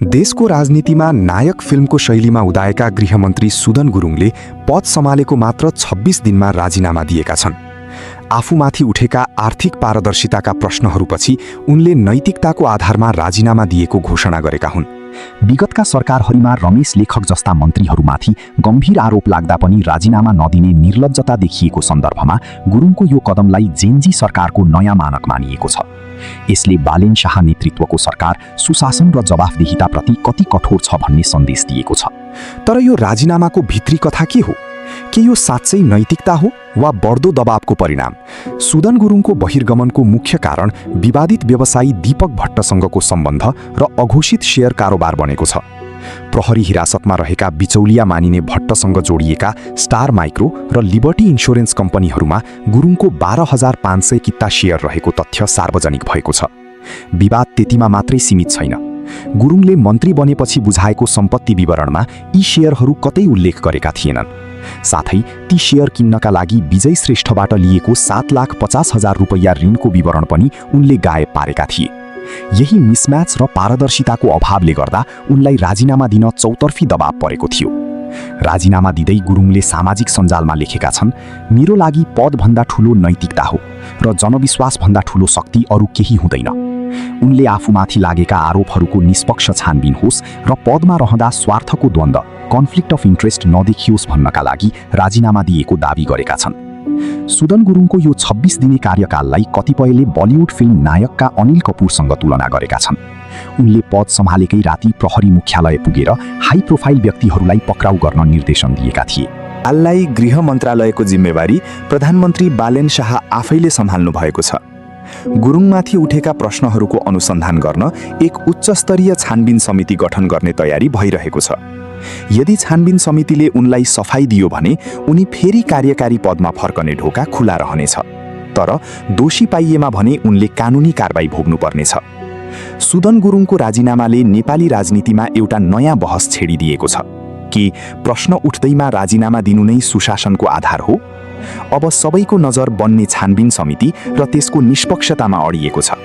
देशको राजनीतिमा नायक फिल्मको शैलीमा उदाएका गृहमन्त्री सुदन गुरुङले पद सम्हालेको मात्र 26 दिनमा राजीनामा दिएका छन्। आफूमाथि उठेका आर्थिक पारदर्शिताका प्रश्नहरूपछि उनले नैतिकताको आधारमा राजीनामा दिएको घोषणा गरेका हुन्। विगतका सरकारहरूमा रमेश लेखक जस्ता मन्त्रीहरूमाथि गम्भीर आरोप लाग्दा पनि राजीनामा नदिने निर्लज्जता देखिएको सन्दर्भमा गुरुङको यो कदमलाई जेनजी सरकारको नयाँ मानक मानिएको छ। यसले बालेन शाह नेतृत्वको सरकार सुशासन र जवाफदेहिताप्रति कति कठोर छ भन्ने सन्देश दिएको छ। तर यो राजीनामाको भित्री कथा के हो? के यो साँच्चै नैतिकता हो वा बढ्दो दबावको परिणाम? सुदन गुरुङको बहिर्गमनको मुख्य कारण विवादित व्यवसायी दीपक भट्टसँगको सम्बन्ध र अघोषित शेयर कारोबार बनेको छ। प्रहरी हिरासतमा रहेका बिचौलिया मानिने भट्टसँग जोडिएका स्टार माइक्रो र लिबर्टी इन्स्योरेन्स कम्पनीहरूमा गुरुङको 12,500 किता शेयर रहेको तथ्य सार्वजनिक भएको छ। विवाद त्यतिमा मात्रै सीमित छैन। गुरुङले मन्त्री बनेपछि बुझाएको सम्पत्ति विवरणमा यी शेयरहरू कतै उल्लेख गरेका थिएनन्। साथै ती शेयर किन्नका लागि विजय श्रेष्ठबाट लिएको 7,50,000 रुपैयाँ ऋणको विवरण पनि उनले गायब पारेका थिए। यही मिसम्याच र पारदर्शिताको अभावले गर्दा उनलाई राजीनामा दिन चौतर्फी दबाव परेको थियो। राजीनामा दिँदै गुरुङले सामाजिक सञ्जालमा लेखेका छन्, मेरो लागि पदभन्दा ठूलो नैतिकता हो र जनविश्वासभन्दा ठूलो शक्ति अरू केही हुँदैन। उनले आफूमाथि लागेका आरोपहरूको निष्पक्ष छानबिन होस् र पदमा रहँदा स्वार्थको द्वन्द्व कन्फ्लिक्ट अफ इन्ट्रेस्ट नदेखियोस् भन्नका लागि राजीनामा दिएको दावी गरेका छन्। सुदन गुरुङको यो 26 दिने कार्यकाललाई कतिपयले बलिउड फिल्म नायकका अनिल कपुरसँग तुलना गरेका छन्। उनले पद सम्हालेकै राति प्रहरी मुख्यालय पुगेर हाई प्रोफाइल व्यक्तिहरूलाई पक्राउ गर्न निर्देशन दिएका थिए। हाललाई गृह मन्त्रालयको जिम्मेवारी प्रधानमन्त्री बालेन शाह आफैले सम्हाल्नु भएको छ। गुरुङमाथि उठेका प्रश्नहरूको अनुसन्धान गर्न एक उच्चस्तरीय छानबिन समिति गठन गर्ने तयारी भइरहेको छ। यदि छानबिन समितिले उनलाई सफाई दियो भने उनी फेरि कार्यकारी पदमा फर्कने ढोका खुला रहनेछ। तर दोषी पाइएमा भने उनले कानुनी कारबाही भोग्नुपर्नेछ। सुदन गुरुङको राजीनामाले नेपाली राजनीतिमा एउटा नयाँ बहस छेडिदिएको छ कि प्रश्न उठ्दैमा राजीनामा दिनु नै सुशासनको आधार हो। अब सबैको नजर बन्ने छानबिन समिति र त्यसको निष्पक्षतामा अडिएको छ।